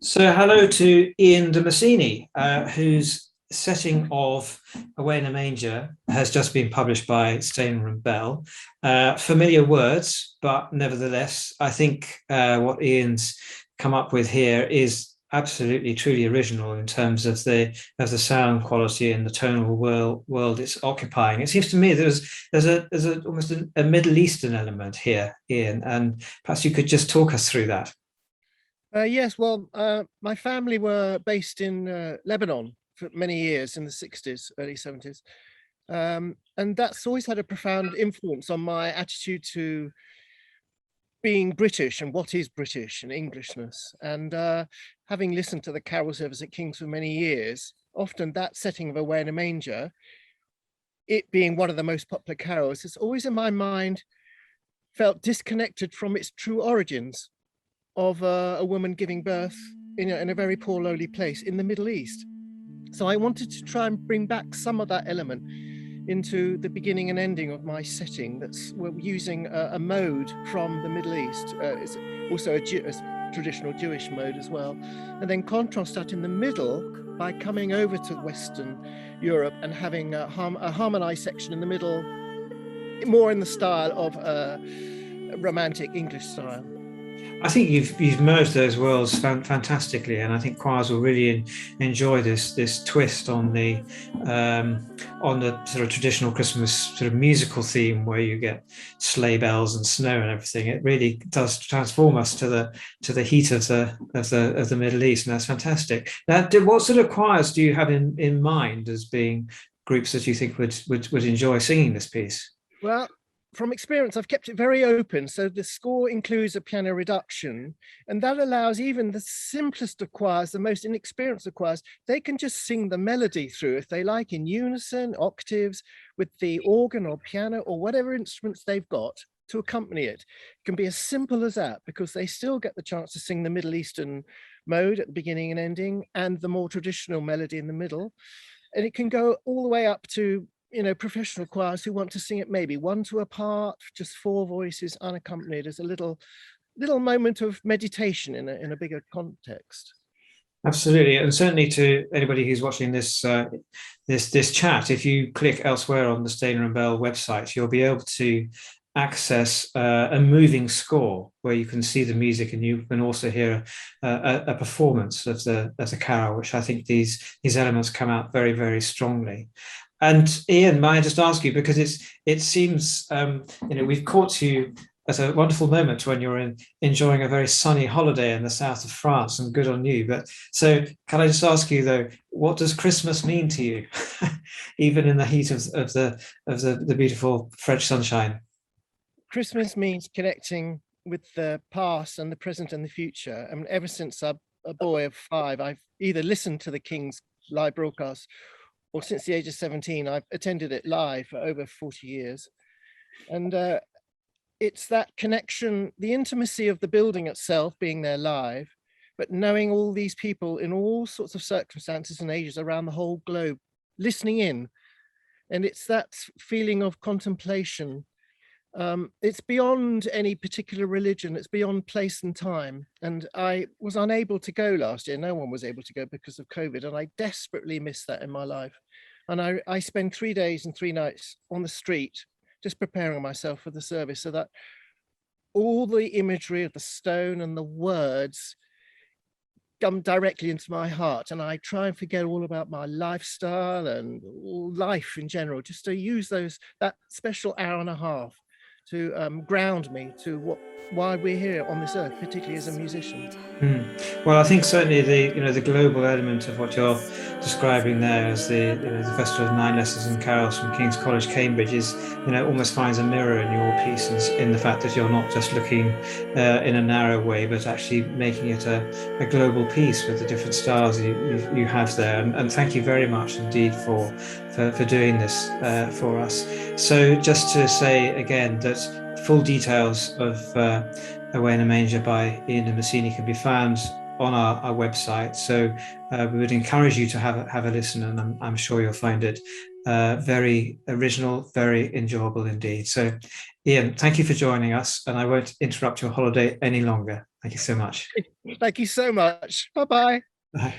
So, hello to Ian de Massini, whose setting of Away in a Manger has just been published by Stainer and Bell. Familiar words, but nevertheless, I think what Ian's come up with here is absolutely truly original in terms of the sound quality and the tonal world it's occupying. It seems to me there's almost a Middle Eastern element here, Ian, and perhaps you could just talk us through that. Yes, well, my family were based in Lebanon for many years in the 60s, early 70s. And that's always had a profound influence on my attitude to being British and what is British and Englishness. And having listened to the carol service at King's for many years, often that setting of Away in a Manger, it being one of the most popular carols, it's always in my mind felt disconnected from its true origins of a woman giving birth in a very poor, lowly place in the Middle East. So I wanted to try and bring back some of that element into the beginning and ending of my setting. We're using a mode from the Middle East. It's also a traditional Jewish mode as well. And then contrast that in the middle by coming over to Western Europe and having a harmonized section in the middle, more in the style of a romantic English style. I think you've merged those worlds fantastically, and I think choirs will really enjoy this twist on the sort of traditional Christmas sort of musical theme, where you get sleigh bells and snow and everything. It really does transform us to the heat of the Middle East, and that's fantastic. Now, what sort of choirs do you have in mind as being groups that you think would enjoy singing this piece? Well, from experience, I've kept it very open. So the score includes a piano reduction, and that allows even the simplest of choirs, the most inexperienced of choirs, they can just sing the melody through if they like, in unison, octaves, with the organ or piano or whatever instruments they've got to accompany it. It can be as simple as that, because they still get the chance to sing the Middle Eastern mode at the beginning and ending, and the more traditional melody in the middle. And it can go all the way up to professional choirs who want to sing it maybe one to a part, just four voices unaccompanied, as a little moment of meditation in a bigger context. Absolutely, and certainly to anybody who's watching this chat, if you click elsewhere on the Stainer and Bell website, you'll be able to access a moving score where you can see the music, and you can also hear a performance of the carol, which I think these elements come out very, very strongly. And Ian, may I just ask you, because it seems we've caught you at a wonderful moment when you're enjoying a very sunny holiday in the south of France, and good on you. But so, can I just ask you though, what does Christmas mean to you, even in the heat of the beautiful French sunshine? Christmas means connecting with the past and the present and the future. I mean, ever since I'm a boy of 5, I've either listened to the King's live broadcast, or since the age of 17, I've attended it live for over 40 years. And it's that connection, the intimacy of the building itself being there live, but knowing all these people in all sorts of circumstances and ages around the whole globe, listening in. And it's that feeling of contemplation. It's beyond any particular religion, it's beyond place and time. And I was unable to go last year. No one was able to go because of COVID, and I desperately miss that in my life. And I spend 3 days and 3 nights on the street, just preparing myself for the service, so that all the imagery of the stone and the words come directly into my heart. And I try and forget all about my lifestyle and life in general, just to use that special hour and a half to ground me to why we're here on this earth, particularly as a musician. Well, I think certainly the global element of what you're describing there as the Festival of Nine Lessons and Carols from King's College, Cambridge, is almost finds a mirror in your pieces, in the fact that you're not just looking in a narrow way, but actually making it a global piece with the different styles you have there. And thank you very much indeed for doing this for us. So just to say again that full details of Away in a Manger by Ian de Massini can be found on our website. So we would encourage you to have a listen, and I'm sure you'll find it very original, very enjoyable indeed. So, Ian, thank you for joining us, and I won't interrupt your holiday any longer. Thank you so much. Thank you so much. Bye-bye. Bye.